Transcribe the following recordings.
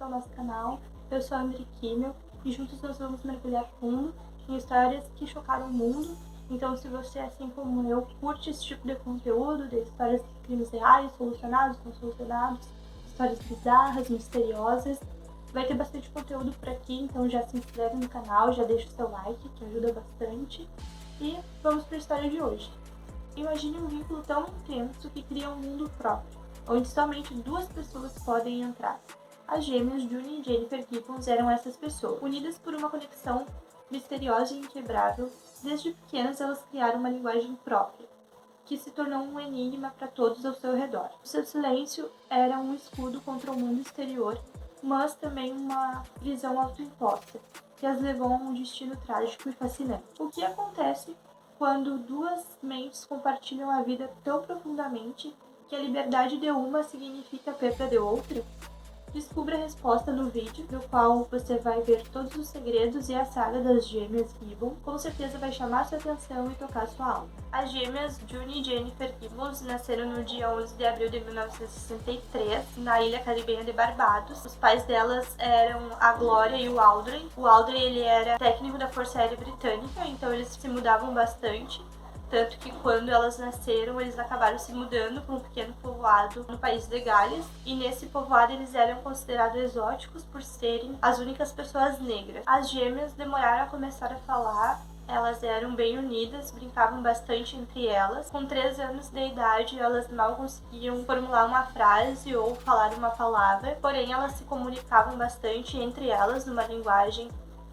bem-vindos ao nosso canal. Eu sou a Andri Kimmel e juntos nós vamos mergulhar fundo em histórias que chocaram o mundo. Então, se você, assim como eu, curte esse tipo de conteúdo, de histórias de crimes reais, solucionados, não solucionados, histórias bizarras, misteriosas, vai ter bastante conteúdo por aqui, então já se inscreve no canal, já deixa o seu like, que ajuda bastante. E vamos para a história de hoje. Imagine um vínculo tão intenso que cria um mundo próprio, onde somente duas pessoas podem entrar. As gêmeas Juni e Jennifer Gibbons eram essas pessoas. Unidas por uma conexão misteriosa e inquebrável, desde pequenas elas criaram uma linguagem própria, que se tornou um enigma para todos ao seu redor. O seu silêncio era um escudo contra o mundo exterior, mas também uma prisão autoimposta, que as levou a um destino trágico e fascinante. O que acontece quando duas mentes compartilham a vida tão profundamente que a liberdade de uma significa a perda de outra? Descubra a resposta no vídeo, no qual você vai ver todos os segredos e a saga das gêmeas Gibbons. Com certeza vai chamar sua atenção e tocar sua alma. As gêmeas Juni e Jennifer Gibbons nasceram no dia 11 de abril de 1963, na ilha caribenha de Barbados. Os pais delas eram a Gloria e o Audrey. O Audrey ele era técnico da Força Aérea Britânica, então eles se mudavam bastante. Tanto que quando elas nasceram, eles acabaram se mudando para um pequeno povoado no país de Gales. E nesse povoado eles eram considerados exóticos por serem as únicas pessoas negras. As gêmeas demoraram a começar a falar. Elas eram bem unidas, brincavam bastante entre elas. Com 3 anos de idade, elas mal conseguiam formular uma frase ou falar uma palavra. Porém, elas se comunicavam bastante entre elas numa linguagem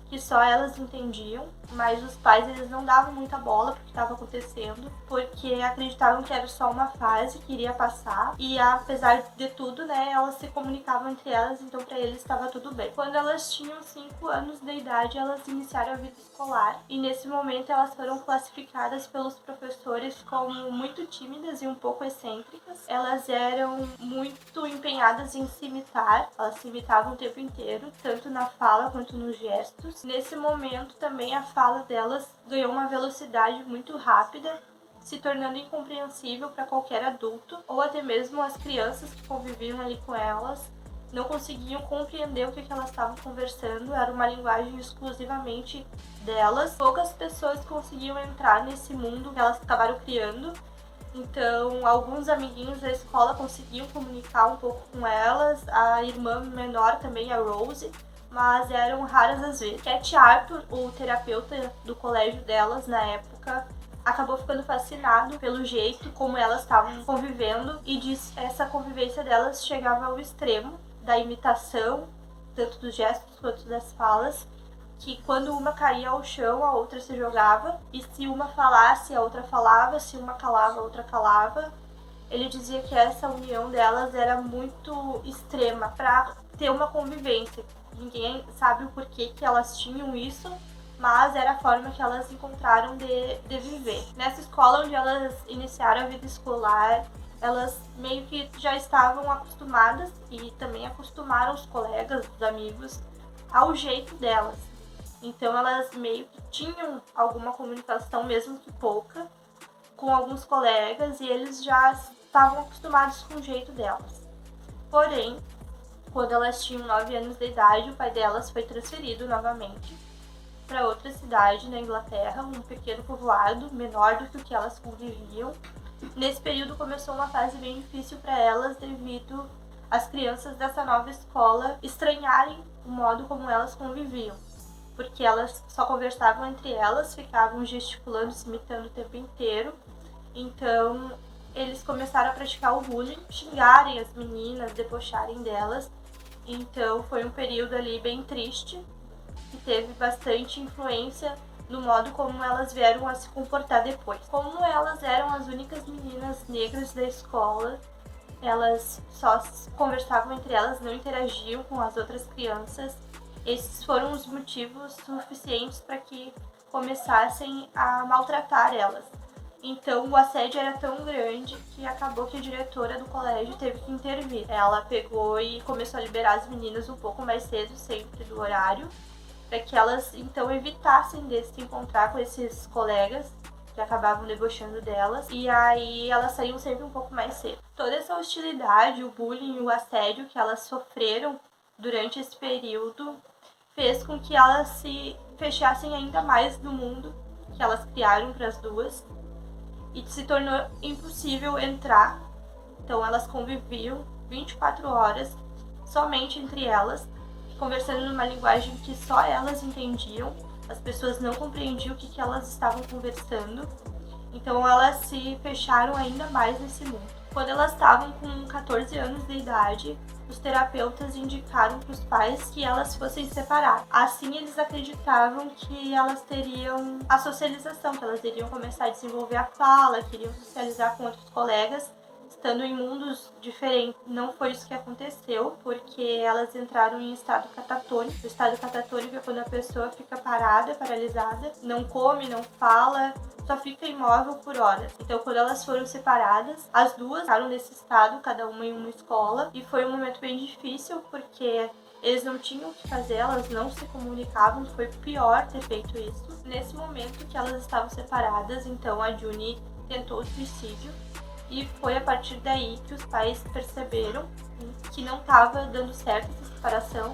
que só elas entendiam, mas os pais eles não davam muita bola pro que estava acontecendo, porque acreditavam que era só uma fase que iria passar, e apesar de tudo, né, elas se comunicavam entre elas, então para eles estava tudo bem. Quando elas tinham 5 anos de idade, elas iniciaram a vida escolar, e nesse momento elas foram classificadas pelos professores como muito tímidas e um pouco excêntricas. Elas eram muito empenhadas em se imitar, elas se imitavam o tempo inteiro, tanto na fala quanto nos gestos. Nesse momento também a fala delas ganhou uma velocidade muito rápida, se tornando incompreensível para qualquer adulto, ou até mesmo as crianças que conviviam ali com elas não conseguiam compreender o que elas estavam conversando, era uma linguagem exclusivamente delas. Poucas pessoas conseguiam entrar nesse mundo que elas acabaram criando, então alguns amiguinhos da escola conseguiam comunicar um pouco com elas, a irmã menor também, a Rose, mas eram raras as vezes. Cat Arthur, o terapeuta do colégio delas na época, acabou ficando fascinado pelo jeito como elas estavam convivendo e disse que essa convivência delas chegava ao extremo da imitação, tanto dos gestos quanto das falas, que quando uma caía ao chão, a outra se jogava, e se uma falasse, a outra falava, se uma calava, a outra calava. Ele dizia que essa união delas era muito extrema para ter uma convivência. Ninguém sabe o porquê que elas tinham isso, mas era a forma que elas encontraram de viver. Nessa escola onde elas iniciaram a vida escolar, elas meio que já estavam acostumadas e também acostumaram os colegas, os amigos, ao jeito delas. Então elas meio que tinham alguma comunicação, mesmo que pouca, com alguns colegas, e eles já estavam acostumados com o jeito delas. Porém, quando elas tinham 9 anos de idade, o pai delas foi transferido novamente para outra cidade na Inglaterra, um pequeno povoado, menor do que o que elas conviviam. Nesse período começou uma fase bem difícil para elas, devido às crianças dessa nova escola estranharem o modo como elas conviviam, porque elas só conversavam entre elas, ficavam gesticulando, se imitando o tempo inteiro. Então eles começaram a praticar o bullying, xingarem as meninas, debocharem delas. Então foi um período ali bem triste, que teve bastante influência no modo como elas vieram a se comportar depois. Como elas eram as únicas meninas negras da escola, elas só conversavam entre elas, não interagiam com as outras crianças. Esses foram os motivos suficientes para que começassem a maltratar elas. Então o assédio era tão grande que acabou que a diretora do colégio teve que intervir. Ela pegou e começou a liberar as meninas um pouco mais cedo, sempre do horário, para que elas então evitassem de se encontrar com esses colegas que acabavam debochando delas, e aí elas saíam sempre um pouco mais cedo. Toda essa hostilidade, o bullying e o assédio que elas sofreram durante esse período fez com que elas se fechassem ainda mais no mundo que elas criaram para as duas e se tornou impossível entrar. Então elas conviviam 24 horas somente entre elas, conversando numa linguagem que só elas entendiam. As pessoas não compreendiam o que elas estavam conversando, então elas se fecharam ainda mais nesse mundo. Quando elas estavam com 14 anos de idade, os terapeutas indicaram para os pais que elas fossem separar. Assim, eles acreditavam que elas teriam a socialização, que elas iriam começar a desenvolver a fala, que iriam socializar com outros colegas, estando em mundos diferentes. Não foi isso que aconteceu, porque elas entraram em estado catatônico. O estado catatônico é quando a pessoa fica parada, paralisada, não come, não fala, só fica imóvel por horas. Então, quando elas foram separadas, as duas ficaram nesse estado, cada uma em uma escola, e foi um momento bem difícil, porque eles não tinham o que fazer, elas não se comunicavam, foi pior ter feito isso. Nesse momento que elas estavam separadas, então a Juni tentou o suicídio, e foi a partir daí que os pais perceberam que não estava dando certo essa separação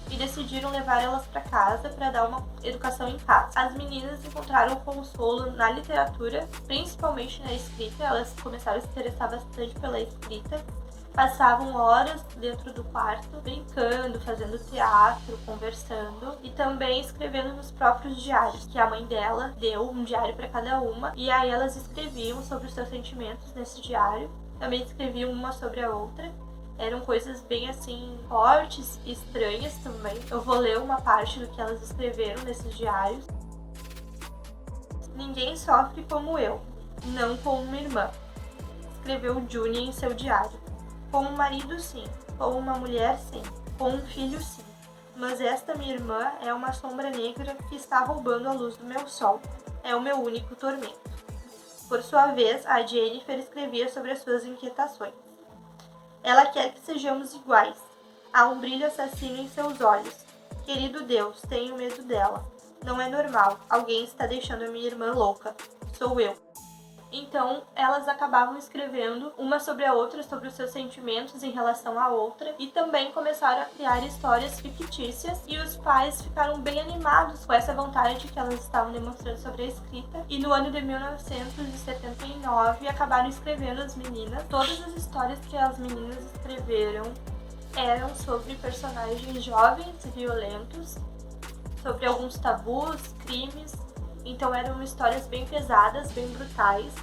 e decidiram levar elas para casa para dar uma educação em casa. As meninas encontraram consolo na literatura, principalmente na escrita. Elas começaram a se interessar bastante pela escrita. Passavam horas dentro do quarto, brincando, fazendo teatro, conversando e também escrevendo nos próprios diários, que a mãe dela deu um diário para cada uma, e aí elas escreviam sobre os seus sentimentos nesse diário, também escreviam uma sobre a outra. Eram coisas bem assim, fortes e estranhas também. Eu vou ler uma parte do que elas escreveram nesses diários. Ninguém sofre como eu, não como uma irmã, escreveu Juni em seu diário. Com um marido, sim. Com uma mulher, sim. Com um filho, sim. Mas esta minha irmã é uma sombra negra que está roubando a luz do meu sol. É o meu único tormento. Por sua vez, a Jennifer escrevia sobre as suas inquietações. Ela quer que sejamos iguais. Há um brilho assassino em seus olhos. Querido Deus, tenho medo dela. Não é normal. Alguém está deixando a minha irmã louca. Sou eu. Então, elas acabavam escrevendo uma sobre a outra, sobre os seus sentimentos em relação à outra, e também começaram a criar histórias fictícias, e os pais ficaram bem animados com essa vontade que elas estavam demonstrando sobre a escrita, e no ano de 1979 acabaram escrevendo as meninas. Todas as histórias que as meninas escreveram eram sobre personagens jovens e violentos, sobre alguns tabus, crimes. Então eram histórias bem pesadas, bem brutais,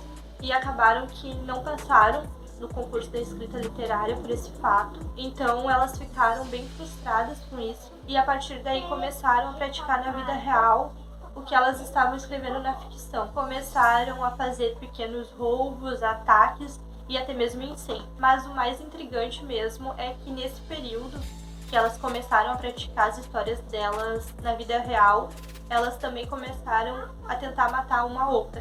e acabaram que não passaram no concurso da escrita literária por esse fato. Então elas ficaram bem frustradas com isso, e a partir daí começaram a praticar na vida real o que elas estavam escrevendo na ficção. Começaram a fazer pequenos roubos, ataques e até mesmo incêndio. Mas o mais intrigante mesmo é que nesse período que elas começaram a praticar as histórias delas na vida real, elas também começaram a tentar matar uma outra.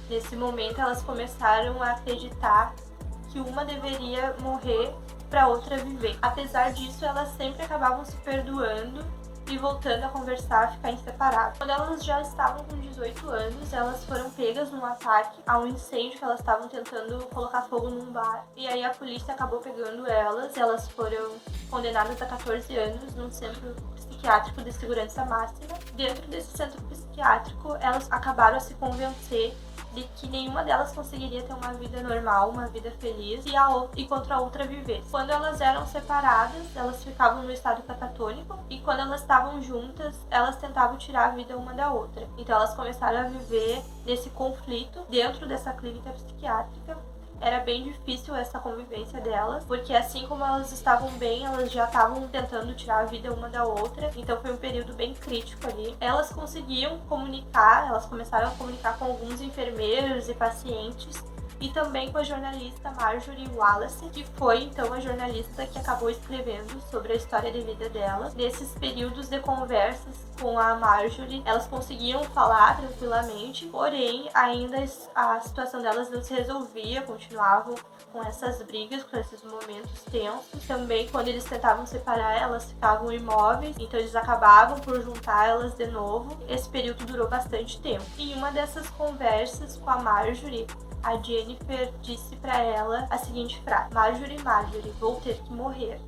Nesse momento, elas começaram a acreditar que uma deveria morrer para a outra viver. Apesar disso, elas sempre acabavam se perdoando e voltando a conversar, ficar inseparáveis. Quando elas já estavam com 18 anos, elas foram pegas num ataque a um incêndio que elas estavam tentando colocar fogo num bar. E aí a polícia acabou pegando elas, e elas foram condenadas a 14 anos num centro psiquiátrico de segurança máxima. Dentro desse centro psiquiátrico, elas acabaram a se convencer de que nenhuma delas conseguiria ter uma vida normal, uma vida feliz, e contra a outra viver. Quando elas eram separadas, elas ficavam no estado catatônico, e quando elas estavam juntas, elas tentavam tirar a vida uma da outra. Então elas começaram a viver nesse conflito dentro dessa clínica psiquiátrica. Era bem difícil essa convivência delas, porque assim como elas estavam bem, elas já estavam tentando tirar a vida uma da outra, então foi um período bem crítico ali. Elas conseguiam comunicar, elas começaram a comunicar com alguns enfermeiros e pacientes, e também com a jornalista Marjorie Wallace, que foi então a jornalista que acabou escrevendo sobre a história de vida dela. Nesses períodos de conversas com a Marjorie, elas conseguiam falar tranquilamente, porém ainda a situação delas não se resolvia, continuavam com essas brigas, com esses momentos tensos. Também quando eles tentavam separar, elas ficavam imóveis, então eles acabavam por juntar elas de novo. Esse período durou bastante tempo. Em uma dessas conversas com a Marjorie, a Jennifer disse para ela a seguinte frase: Marjorie, Marjorie, vou ter que morrer.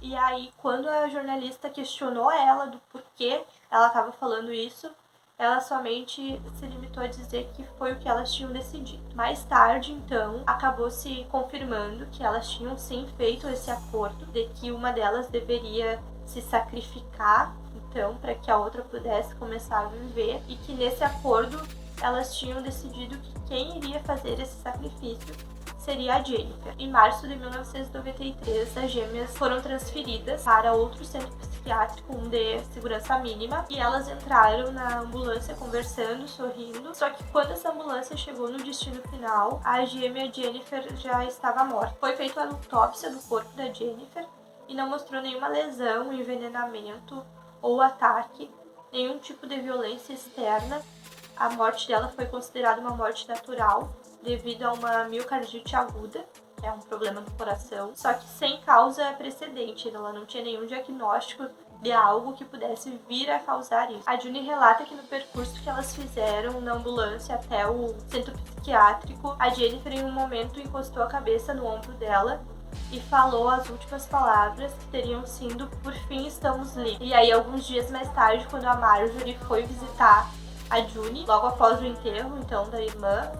E aí, quando a jornalista questionou ela do porquê ela estava falando isso, ela somente se limitou a dizer que foi o que elas tinham decidido. Mais tarde, então, acabou se confirmando que elas tinham sim feito esse acordo de que uma delas deveria se sacrificar, então, para que a outra pudesse começar a viver, e que nesse acordo elas tinham decidido que quem iria fazer esse sacrifício seria a Jennifer. Em março de 1993, as gêmeas foram transferidas para outro centro psiquiátrico, um de segurança mínima, e elas entraram na ambulância conversando, sorrindo. Só que quando essa ambulância chegou no destino final, a gêmea Jennifer já estava morta. Foi feita a autópsia do corpo da Jennifer e não mostrou nenhuma lesão, envenenamento ou ataque, nenhum tipo de violência externa. A morte dela foi considerada uma morte natural, devido a uma miocardite aguda, que é um problema do coração, só que sem causa precedente, ela não tinha nenhum diagnóstico de algo que pudesse vir a causar isso. A Juni relata que no percurso que elas fizeram na ambulância até o centro psiquiátrico, a Jennifer em um momento encostou a cabeça no ombro dela e falou as últimas palavras que teriam sido "por fim estamos livres". E aí, alguns dias mais tarde, quando a Marjorie foi visitar a Juni, logo após o enterro, então, da irmã,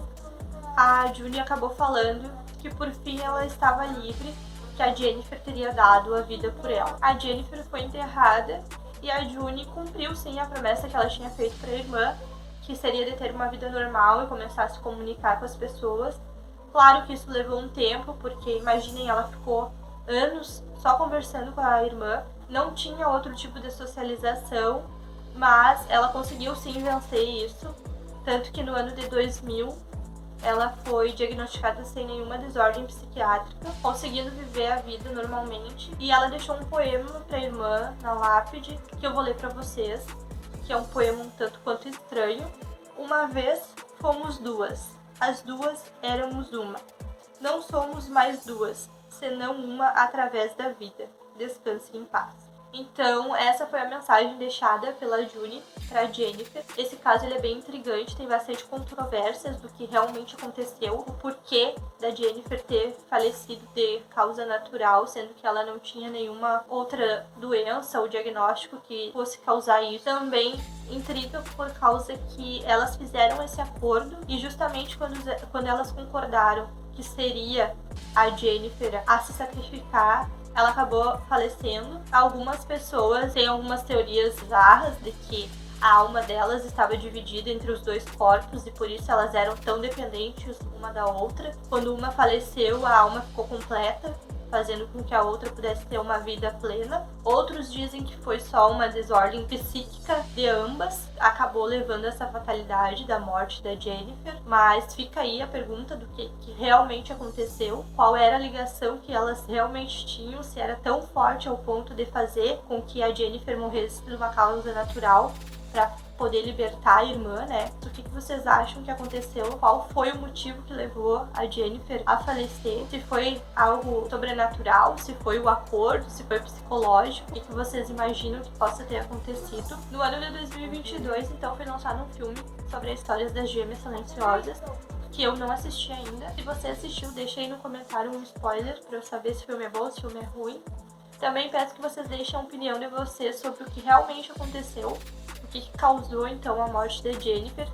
a Juni acabou falando que por fim ela estava livre, que a Jennifer teria dado a vida por ela. A Jennifer foi enterrada e a Juni cumpriu sim a promessa que ela tinha feito para a irmã, que seria de ter uma vida normal e começar a se comunicar com as pessoas. Claro que isso levou um tempo, porque imaginem, ela ficou anos só conversando com a irmã, não tinha outro tipo de socialização, mas ela conseguiu sim vencer isso, tanto que no ano de 2000 ela foi diagnosticada sem nenhuma desordem psiquiátrica, conseguindo viver a vida normalmente. E ela deixou um poema para a irmã na lápide, que eu vou ler para vocês, que é um poema um tanto quanto estranho. Uma vez fomos duas, as duas éramos uma. Não somos mais duas, senão uma através da vida. Descanse em paz. Então, essa foi a mensagem deixada pela Juni para Jennifer. Esse caso ele é bem intrigante, tem bastante controvérsias do que realmente aconteceu, o porquê da Jennifer ter falecido de causa natural, sendo que ela não tinha nenhuma outra doença ou diagnóstico que fosse causar isso. Também intriga por causa que elas fizeram esse acordo e justamente quando elas concordaram que seria a Jennifer a se sacrificar, ela acabou falecendo. Algumas pessoas têm algumas teorias bizarras de que a alma delas estava dividida entre os dois corpos e por isso elas eram tão dependentes uma da outra. Quando uma faleceu, a alma ficou completa, fazendo com que a outra pudesse ter uma vida plena. Outros dizem que foi só uma desordem psíquica de ambas, acabou levando essa fatalidade da morte da Jennifer, mas fica aí a pergunta do que realmente aconteceu, qual era a ligação que elas realmente tinham, se era tão forte ao ponto de fazer com que a Jennifer morresse por uma causa natural, para poder libertar a irmã, né? O que vocês acham que aconteceu? Qual foi o motivo que levou a Jennifer a falecer? Se foi algo sobrenatural, se foi o acordo, se foi psicológico, o que vocês imaginam que possa ter acontecido? No ano de 2022, então, foi lançado um filme sobre as histórias das Gêmeas Silenciosas, que eu não assisti ainda. Se você assistiu, deixa aí no comentário um spoiler para eu saber se o filme é bom, se o filme é ruim. Também peço que vocês deixem a opinião de vocês sobre o que realmente aconteceu, o que causou então a morte da Jennifer,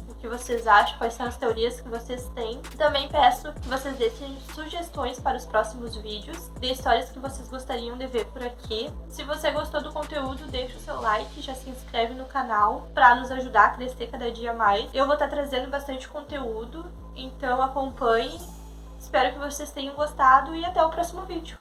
o que vocês acham, quais são as teorias que vocês têm. Também peço que vocês deixem sugestões para os próximos vídeos, de histórias que vocês gostariam de ver por aqui. Se você gostou do conteúdo, deixa o seu like, já se inscreve no canal para nos ajudar a crescer cada dia mais. Eu vou estar trazendo bastante conteúdo, então acompanhe. Espero que vocês tenham gostado e até o próximo vídeo.